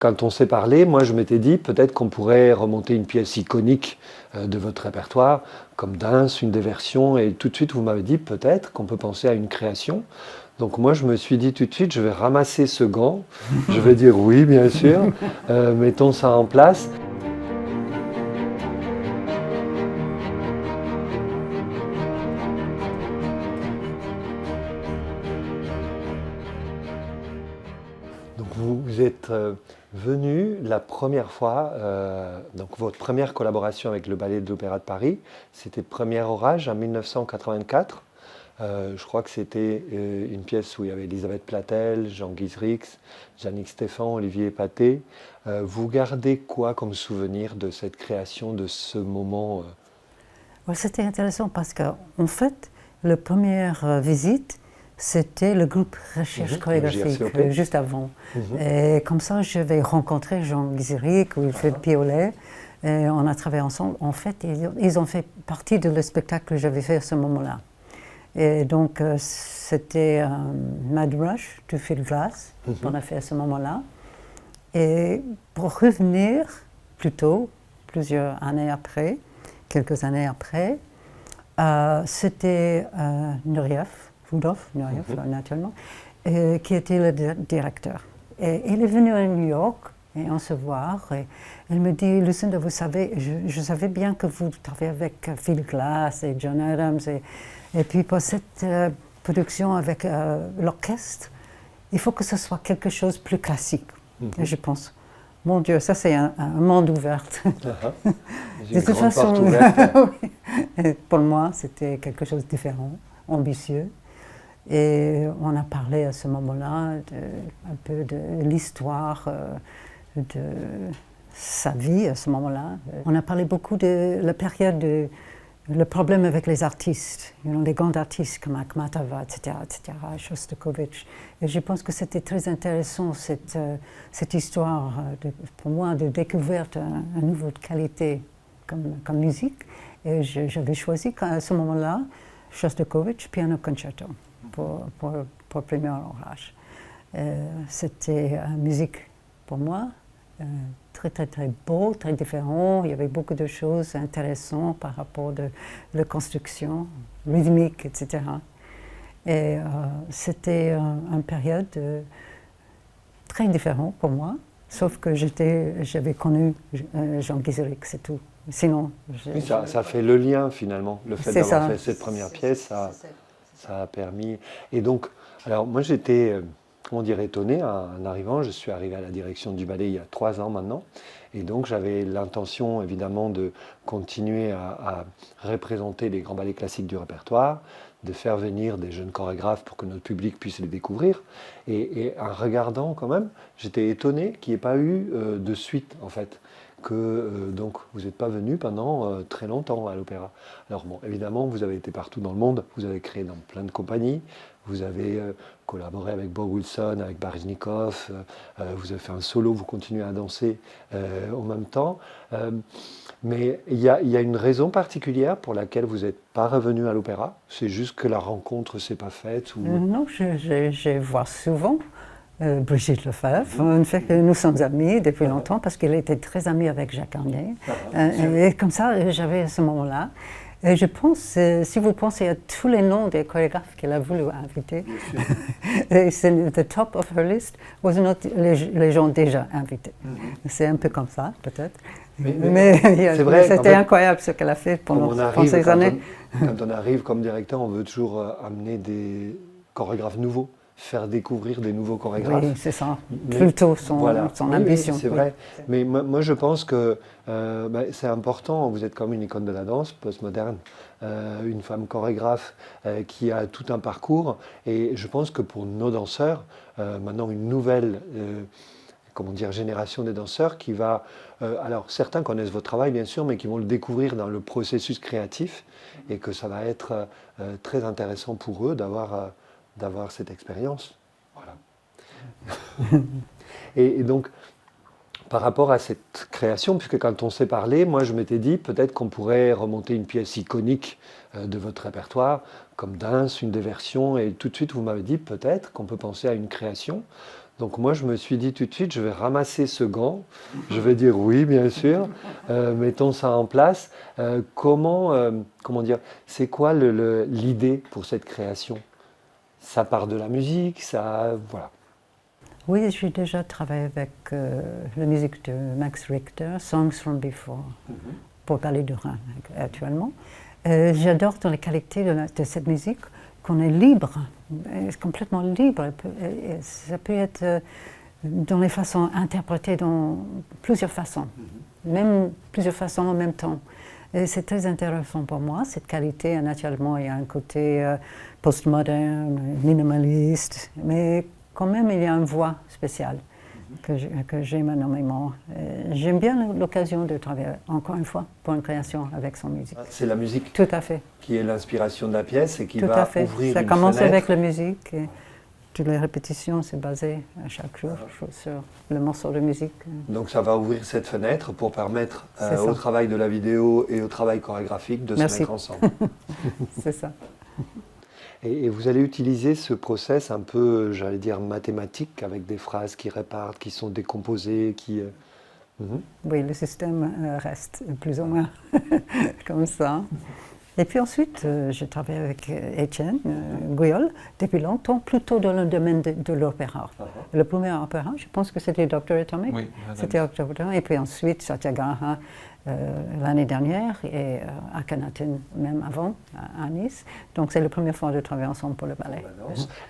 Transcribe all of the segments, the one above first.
Quand on s'est parlé, moi je m'étais dit peut-être qu'on pourrait remonter une pièce iconique de votre répertoire, comme Danse, une des versions, et tout de suite vous m'avez dit peut-être qu'on peut penser à une création. Donc moi je me suis dit tout de suite je vais ramasser ce gant, je vais dire oui bien sûr, mettons ça en place. Donc vous êtes venu la première fois, donc votre première collaboration avec le Ballet de l'Opéra de Paris, c'était Premier Orage en 1984. Je crois que c'était une pièce où il y avait Elisabeth Platel, Jean Guizrix, Yannick Stéphan, Olivier Pathé. Vous gardez quoi comme souvenir de cette création, de ce moment Ouais, c'était intéressant parce qu'en fait, la première visite, c'était le groupe Recherche chorégraphique, juste avant. Et comme ça, j'avais rencontré Jean Guizrix, Wilfried Piolet, et on a travaillé ensemble. En fait, ils ont fait partie de le spectacle que j'avais fait à ce moment-là. Et donc, c'était Mad Rush de Phil Glass qu'on a fait à ce moment-là. Et pour revenir plus tôt, plusieurs années après, quelques années après, c'était Rudolf Nureyev, naturellement, qui était le directeur. Et il est venu à New York et on se voit. Et elle me dit, Lucinda, vous savez, je savais bien que vous travaillez avec Phil Glass et John Adams. Et puis pour cette production avec l'orchestre, il faut que ce soit quelque chose de plus classique, je pense. Mon Dieu, ça c'est un monde ouvert. De toute façon, oui. Pour moi, c'était quelque chose de différent, ambitieux. Et on a parlé à ce moment-là un peu de l'histoire de sa vie à ce moment-là. On a parlé beaucoup de la période le problème avec les artistes, les grands artistes comme Akhmatova, etc., Shostakovich. Et je pense que c'était très intéressant, cette histoire, pour moi, de découverte à nouveau de qualité comme musique. Et j'avais choisi à ce moment-là Shostakovich, Piano Concerto, pour Premier Orage. C'était une musique, pour moi, très, très, très beau, très différent. Il y avait beaucoup de choses intéressantes par rapport de la construction, rythmique, etc. Et c'était une période très différente pour moi, sauf que j'avais connu Jean Guizrix, c'est tout. Sinon, oui, ça fait le lien finalement. Le fait d'avoir fait cette première pièce, ça a permis. Et donc, alors moi j'étais, comment dire, étonné en arrivant. Je suis arrivé à la direction du ballet il y a 3 ans maintenant. Et donc j'avais l'intention évidemment de continuer à représenter les grands ballets classiques du répertoire, de faire venir des jeunes chorégraphes pour que notre public puisse les découvrir. Et en regardant quand même, j'étais étonné qu'il n'y ait pas eu de suite en fait. Que donc vous n'êtes pas venu pendant très longtemps à l'opéra. Alors bon, évidemment, vous avez été partout dans le monde, vous avez créé dans plein de compagnies, vous avez collaboré avec Bob Wilson, avec Baryshnikov, vous avez fait un solo, vous continuez à danser en même temps. Mais il y a une raison particulière pour laquelle vous n'êtes pas revenu à l'opéra? C'est juste que la rencontre ne s'est pas faite ou... Non, je vois souvent. Brigitte Lefebvre. En fait, nous sommes amis depuis longtemps parce qu'elle était très amie avec Jacques Arnier. Et comme ça, j'avais à ce moment-là. Et je pense, si vous pensez à tous les noms des chorégraphes qu'elle a voulu inviter, c'est the top of her list was not les gens déjà invités. C'est un peu comme ça, peut-être. Mais c'était incroyable ce qu'elle a fait pendant ces années. Quand on arrive comme directeur, on veut toujours amener des chorégraphes nouveaux, faire découvrir des nouveaux chorégraphes. Oui, c'est ça. Plutôt son ambition. Oui, c'est vrai. Mais moi, je pense que c'est important. Vous êtes comme une icône de la danse postmoderne, une femme chorégraphe qui a tout un parcours. Et je pense que pour nos danseurs, maintenant une nouvelle génération des danseurs qui va... alors, certains connaissent votre travail, bien sûr, mais qui vont le découvrir dans le processus créatif et que ça va être très intéressant pour eux d'avoir cette expérience. Voilà. Et donc, par rapport à cette création, puisque quand on s'est parlé, moi je m'étais dit peut-être qu'on pourrait remonter une pièce iconique de votre répertoire, comme Danse, une des versions, et tout de suite vous m'avez dit peut-être qu'on peut penser à une création. Donc moi, je me suis dit tout de suite, je vais ramasser ce gant, je vais dire oui, bien sûr, mettons ça en place. Comment dire, c'est quoi l'idée pour cette création? Ça part de la musique, ça, voilà. Oui, j'ai déjà travaillé avec la musique de Max Richter, Songs from Before, pour parler du Rhin actuellement. J'adore dans les qualités de cette musique qu'on est libre, complètement libre. Ça peut être dans les façons interprétées dans plusieurs façons, même plusieurs façons en même temps. Et c'est très intéressant pour moi, cette qualité. Naturellement, il y a un côté postmoderne, minimaliste, mais quand même, il y a une voix spéciale que j'aime énormément. J'aime bien l'occasion de travailler, encore une fois, pour une création avec son musique. C'est la musique Tout à fait. Qui est l'inspiration de la pièce et qui Tout va à fait. ouvrir Ça une commence fenêtre. avec la musique. Et toutes les répétitions, c'est basé à chaque jour sur le morceau de musique. Donc ça va ouvrir cette fenêtre pour permettre au travail de la vidéo et au travail chorégraphique de se mettre ensemble. C'est ça. Et vous allez utiliser ce process un peu, j'allais dire, mathématique, avec des phrases qui répartent, qui sont décomposées, qui... Oui, le système reste plus ou moins comme ça. Et puis ensuite, j'ai travaillé avec Étienne Guyol depuis longtemps, plutôt dans le domaine de l'opéra. Le premier opéra, je pense que c'était Dr. Atomic. Oui, c'était Dr. Atomic. Et puis ensuite, Satyagraha l'année dernière et Akhenaten même avant, à Nice. Donc c'est la première fois de travailler ensemble pour le ballet.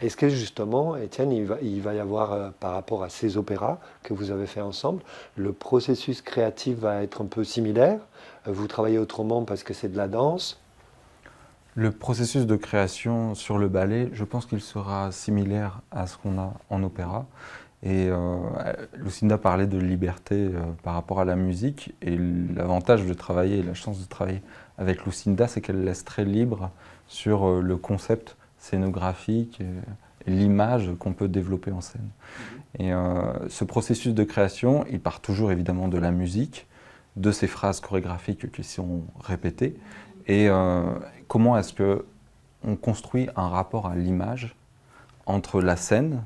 Est-ce que justement, Étienne, il va y avoir, par rapport à ces opéras que vous avez fait ensemble, le processus créatif va être un peu similaire? Vous travaillez autrement parce que c'est de la danse? Le processus de création sur le ballet, je pense qu'il sera similaire à ce qu'on a en opéra. Et Lucinda parlait de liberté par rapport à la musique. Et l'avantage de travailler, la chance de travailler avec Lucinda, c'est qu'elle laisse très libre sur le concept scénographique et l'image qu'on peut développer en scène. Et ce processus de création, il part toujours évidemment de la musique, de ces phrases chorégraphiques qui sont répétées, et comment est-ce qu'on construit un rapport à l'image entre la scène,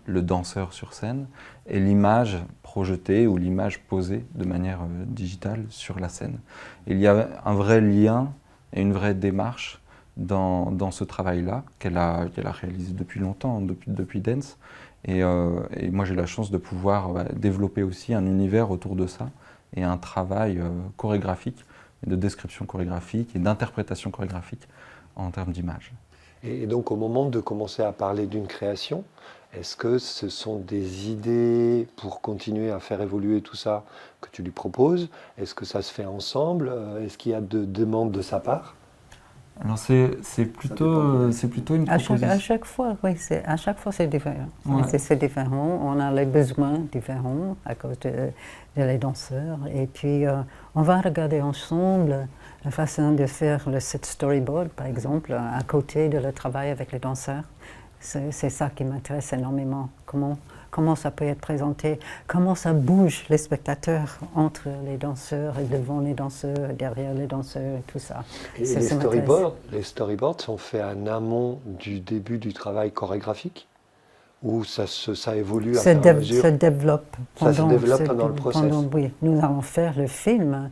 le danseur sur scène, et l'image projetée ou l'image posée de manière digitale sur la scène. Il y a un vrai lien et une vraie démarche dans ce travail-là qu'elle a réalisé depuis longtemps, depuis Dance. Et moi j'ai la chance de pouvoir développer aussi un univers autour de ça et un travail chorégraphique, de description chorégraphique et d'interprétation chorégraphique en termes d'image. Et donc au moment de commencer à parler d'une création, est-ce que ce sont des idées pour continuer à faire évoluer tout ça que tu lui proposes? Est-ce que ça se fait ensemble? Est-ce qu'il y a de demandes de sa part? Alors c'est plutôt une proposition. À chaque fois, oui, à chaque fois c'est différent. Ouais. C'est différent, on a les besoins différents à cause de les danseurs. Et puis on va regarder ensemble la façon de faire le set storyboard, par exemple, à côté de le travail avec les danseurs. C'est ça qui m'intéresse énormément. Comment ça peut être présenté, comment ça bouge les spectateurs entre les danseurs et devant les danseurs, derrière les danseurs, tout ça. Et les storyboards sont faits en amont du début du travail chorégraphique ou ça évolue à mesure? Ça se développe pendant le processus. Oui, nous allons faire le film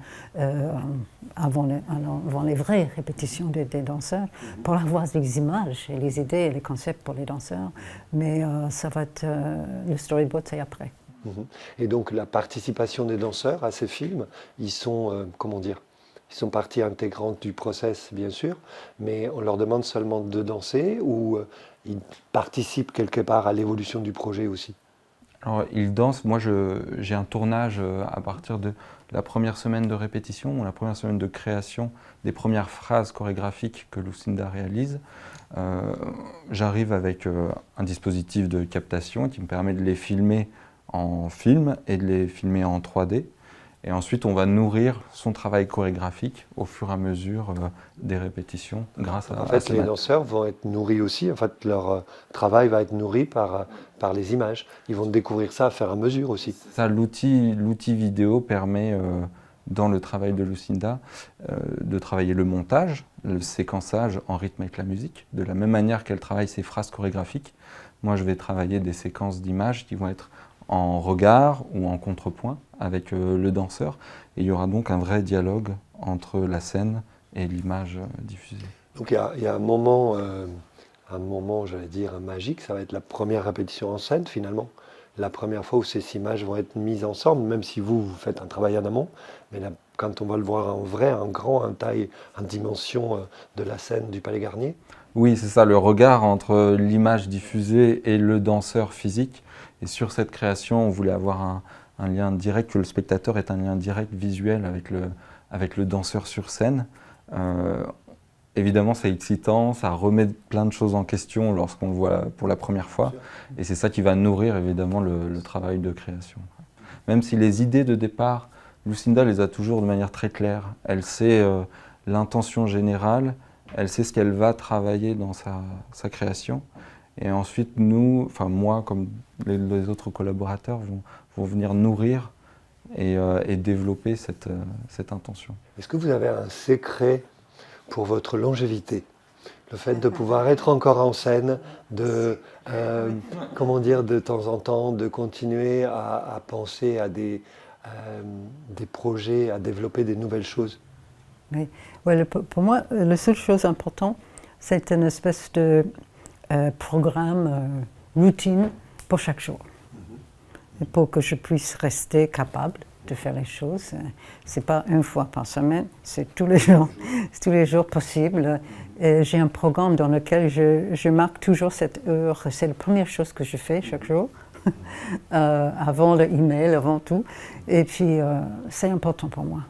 avant les vraies répétitions des danseurs pour avoir les images et les idées et les concepts pour les danseurs. Mais ça va être le storyboard, c'est après. Et donc la participation des danseurs à ces films, ils sont ils sont partie intégrante du process, bien sûr, mais on leur demande seulement de danser ou ils participent quelque part à l'évolution du projet aussi? Alors, ils dansent. Moi, j'ai un tournage à partir de la première semaine de répétition, ou la première semaine de création des premières phrases chorégraphiques que Lucinda réalise. J'arrive avec un dispositif de captation qui me permet de les filmer en film et de les filmer en 3D. Et ensuite, on va nourrir son travail chorégraphique au fur et à mesure des répétitions grâce à les danseurs vont être nourris aussi. En fait, leur travail va être nourri par les images. Ils vont découvrir ça à faire à mesure aussi. Ça, l'outil vidéo permet, dans le travail de Lucinda, de travailler le montage, le séquençage en rythme avec la musique, de la même manière qu'elle travaille ses phrases chorégraphiques, Moi, je vais travailler des séquences d'images qui vont être en regard ou en contrepoint avec le danseur. Et il y aura donc un vrai dialogue entre la scène et l'image diffusée. Donc il y a un moment, j'allais dire, magique, ça va être la première répétition en scène finalement. La première fois où ces images vont être mises ensemble, même si vous faites un travail en amont, mais là, quand on va le voir en vrai, en grand, en taille, en dimension de la scène du Palais Garnier. Oui, c'est ça, le regard entre l'image diffusée et le danseur physique. Et sur cette création, on voulait avoir un lien direct, que le spectateur ait un lien direct visuel avec le danseur sur scène. Évidemment, c'est excitant, ça remet plein de choses en question lorsqu'on le voit pour la première fois. Et c'est ça qui va nourrir évidemment le travail de création. Même si les idées de départ, Lucinda les a toujours de manière très claire. Elle sait l'intention générale, elle sait ce qu'elle va travailler dans sa création. Et ensuite, nous, enfin moi, comme les autres collaborateurs, vont venir nourrir et développer cette intention. Est-ce que vous avez un secret pour votre longévité? Le fait de pouvoir être encore en scène, comment dire, de temps en temps, de continuer à penser à des projets, à développer des nouvelles choses. Oui. Ouais, pour moi, la seule chose importante, c'est une espèce de programme, routine pour chaque jour. Et pour que je puisse rester capable de faire les choses. C'est pas une fois par semaine, c'est tous les jours possible. J'ai un programme dans lequel je marque toujours cette heure. C'est la première chose que je fais chaque jour, avant le email, avant tout. Et puis, c'est important pour moi.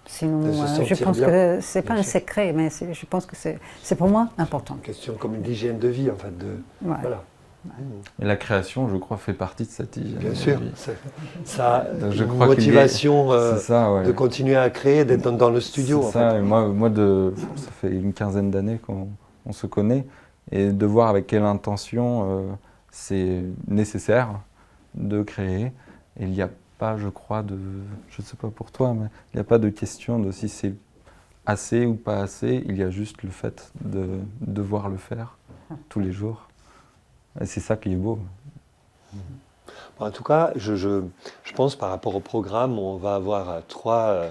Sinon, je pense que c'est pas un secret, mais je pense que c'est pour moi important. Une question comme une hygiène de vie, en fait. Ouais. Voilà. Et la création, je crois, fait partie de cette hygiène. Bien sûr, ça a une motivation ça, ouais. de continuer à créer, d'être dans le studio. C'est ça, et moi ça fait une quinzaine d'années qu'on se connaît, et de voir avec quelle intention c'est nécessaire de créer. Et il n'y a pas, je crois, je ne sais pas pour toi, mais il n'y a pas de question de si c'est assez ou pas assez, il y a juste le fait de devoir le faire tous les jours. Et c'est ça qui est beau. En tout cas, je pense par rapport au programme, on va avoir trois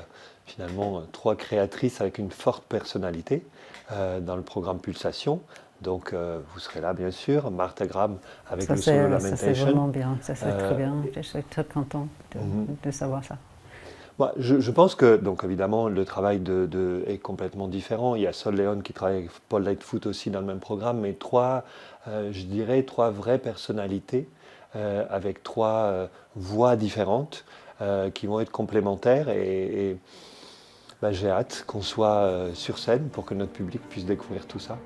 créatrices avec une forte personnalité dans le programme Pulsation. Donc vous serez là bien sûr, Martha Graham avec le solo Lamentation. Ça c'est vraiment bien, ça c'est très bien, je suis très content de savoir ça. Moi, je pense que, donc évidemment, le travail est complètement différent. Il y a Sol Leon qui travaille avec Paul Lightfoot aussi dans le même programme, mais je dirais trois vraies personnalités avec trois voix différentes qui vont être complémentaires. Et j'ai hâte qu'on soit sur scène pour que notre public puisse découvrir tout ça.